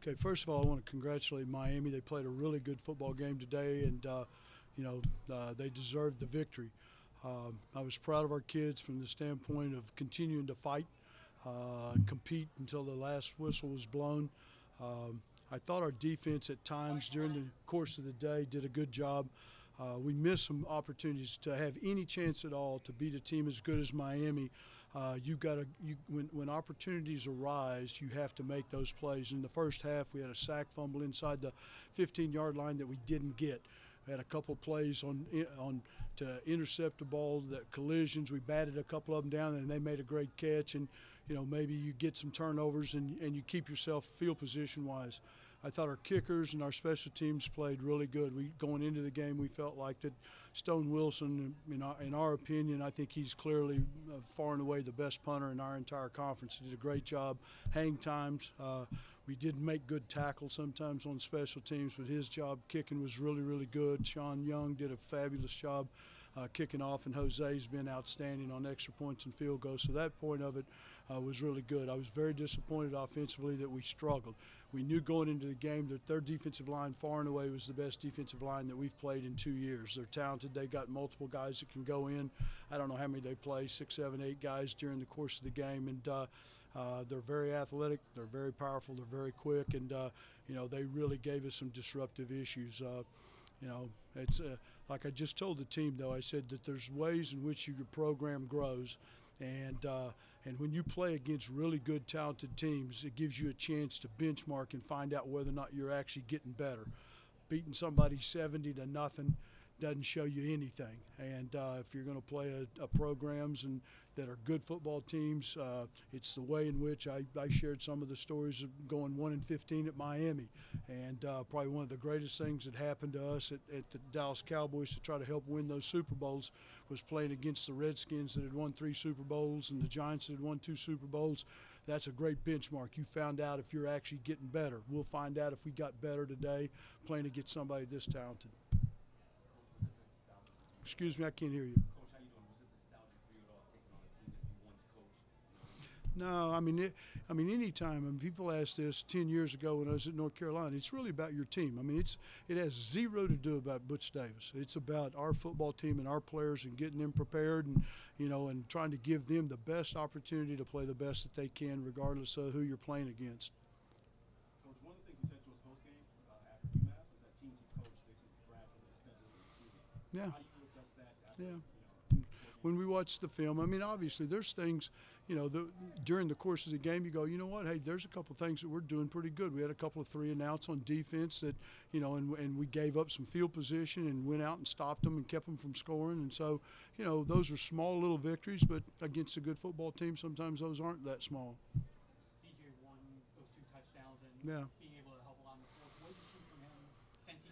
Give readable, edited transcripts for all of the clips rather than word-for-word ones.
Okay, first of all, I want to congratulate Miami. They played a really good football game today, and they deserved the victory. I was proud of our kids from the standpoint of continuing to fight, compete until the last whistle was blown. I thought our defense at times during the course of the day did a good job. We missed some opportunities to have any chance at all to beat a team as good as Miami. When opportunities arise, you have to make those plays. In the first half, we had a sack fumble inside the 15-yard line that we didn't get. We had a couple of plays to intercept the ball, that collisions. We batted a couple of them down, and they made a great catch. And maybe you get some turnovers and you keep yourself field position-wise. I thought our kickers and our special teams played really good. Going into the game, we felt like that Stone Wilson, in our opinion, I think he's clearly far and away the best punter in our entire conference. He did a great job. Hang times. We didn't make good tackles sometimes on special teams, but his job kicking was really, really good. Sean Young did a fabulous job kicking off, and Jose's been outstanding on extra points and field goals. So that point of it was really good. I was very disappointed offensively that we struggled. We knew going into the game that their defensive line far and away was the best defensive line that we've played in 2 years. They're talented. They got multiple guys that can go in. I don't know how many they play, 6, 7, 8 guys during the course of the game. And they're very athletic. They're very powerful. They're very quick. And, they really gave us some disruptive issues. It's like I just told the team, though, I said that there's ways in which your program grows. And when you play against really good, talented teams, it gives you a chance to benchmark and find out whether or not you're actually getting better. Beating somebody 70-0 doesn't show you anything. And if you're going to play programs that are good football teams, it's the way in which I shared some of the stories of going 1-15 at Miami. And probably one of the greatest things that happened to us at the Dallas Cowboys to try to help win those Super Bowls was playing against the Redskins that had won 3 Super Bowls and the Giants that had won 2 Super Bowls. That's a great benchmark. You found out if you're actually getting better. We'll find out if we got better today playing against somebody this talented. Excuse me, I can't hear you. Coach, how you doing? Was it nostalgic for you at all, taking on a team that you once coached? No, anytime. People ask this 10 years ago when I was at North Carolina, it's really about your team. It has zero to do about Butch Davis. It's about our football team and our players and getting them prepared and trying to give them the best opportunity to play the best that they can, regardless of who you're playing against. Coach, one of the things you said to us post-game after UMass was that teams you coached, they took grabs of the extent of the season. Yeah. How do you assess that? Yeah. When we watch the film, obviously there's things, during the course of the game you go, you know what, hey, there's a couple of things that we're doing pretty good. We had a couple of 3 and outs on defense that, and we gave up some field position and went out and stopped them and kept them from scoring. And so, those are small little victories, but against a good football team, sometimes those aren't that small. CJ won those 2 touchdowns and Yeah. being able to help along the fourth. What did you see from him since he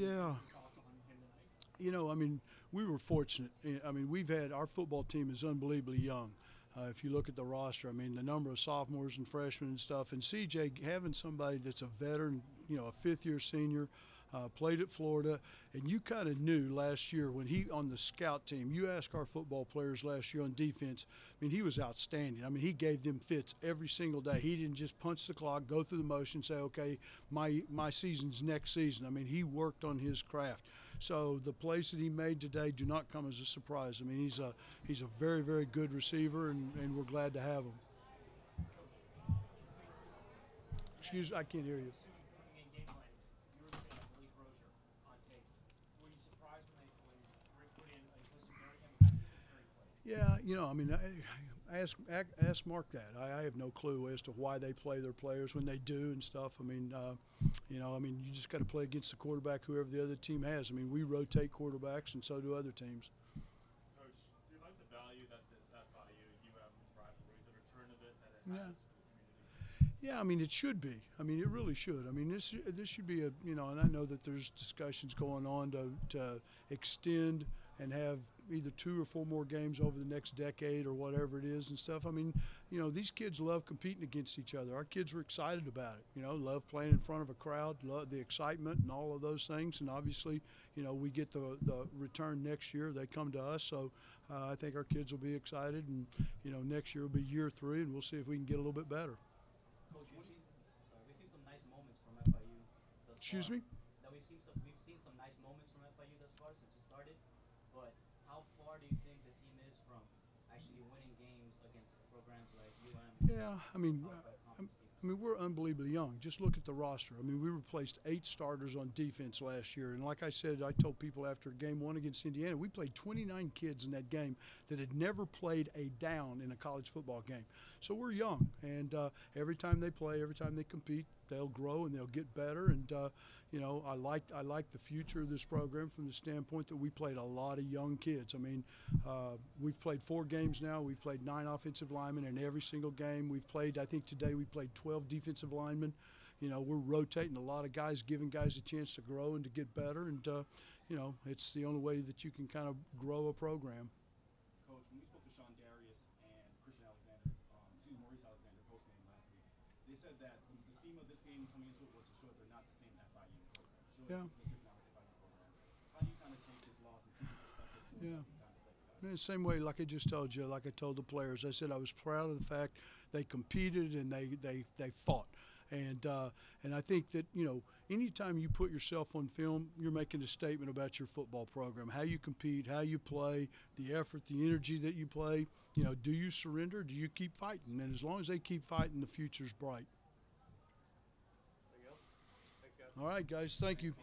came Yeah. thoughts on him tonight? We were fortunate. Our football team is unbelievably young. If you look at the roster, the number of sophomores and freshmen and stuff, and CJ having somebody that's a veteran, a 5th-year senior, played at Florida, and you kind of knew last year when he on the scout team, you ask our football players last year on defense, he was outstanding. He gave them fits every single day. He didn't just punch the clock, go through the motion, say, okay, my season's next season. He worked on his craft. So the plays that he made today do not come as a surprise. He's a very, very good receiver, and we're glad to have him. Excuse me, I can't hear you. Yeah, ask Mark that. I have no clue as to why they play their players when they do and stuff. You just got to play against the quarterback, whoever the other team has. We rotate quarterbacks, and so do other teams. Coach, do you like the value that this FIU rivalry, the return of it, that it has for the community? Yeah, it should be. It really should. This should be and I know that there's discussions going on to extend and have either 2 or 4 more games over the next decade or whatever it is and stuff. These kids love competing against each other. Our kids were excited about it, love playing in front of a crowd, love the excitement and all of those things. And obviously, we get the return next year. They come to us. So I think our kids will be excited. And, next year will be year 3, and we'll see if we can get a little bit better. Coach, we've seen some nice moments Excuse me? Now we've seen some nice moments from FIU thus far since you started, but how far do you think the team is from actually winning games against programs like UM? Yeah, I mean, Power Five conference teams? we're unbelievably young. Just look at the roster. I mean, we replaced 8 starters on defense last year. And like I said, I told people after game 1 against Indiana, we played 29 kids in that game that had never played a down in a college football game. So we're young. And every time they play, every time they compete, they'll grow and they'll get better. And, you know, I like the future of this program from the standpoint that we played a lot of young kids. I mean, we've played 4 games now. We've played 9 offensive linemen in every single game. We've played, I think today we played 12 defensive linemen. You know, we're rotating a lot of guys, giving guys a chance to grow and to get better. And, you know, it's the only way that you can kind of grow a program. Coach, when we spoke to Sean Darius and Christian Alexander, Maurice Alexander post-game last week, they said that the theme of this game coming into it was to show that they're not the same FIU program. Show Yeah. that this is a different FIU program. How do you kind of take this loss and keep it perspective? Yeah. Kind of The same way, like I just told you, like I told the players, I said I was proud of the fact they competed and they fought. And I think that, you know, anytime you put yourself on film, you're making a statement about your football program, how you compete, how you play, the effort, the energy that you play. You know, do you surrender? Do you keep fighting? And as long as they keep fighting, the future's bright. Anything else? Thanks, guys. All right, guys, thank you.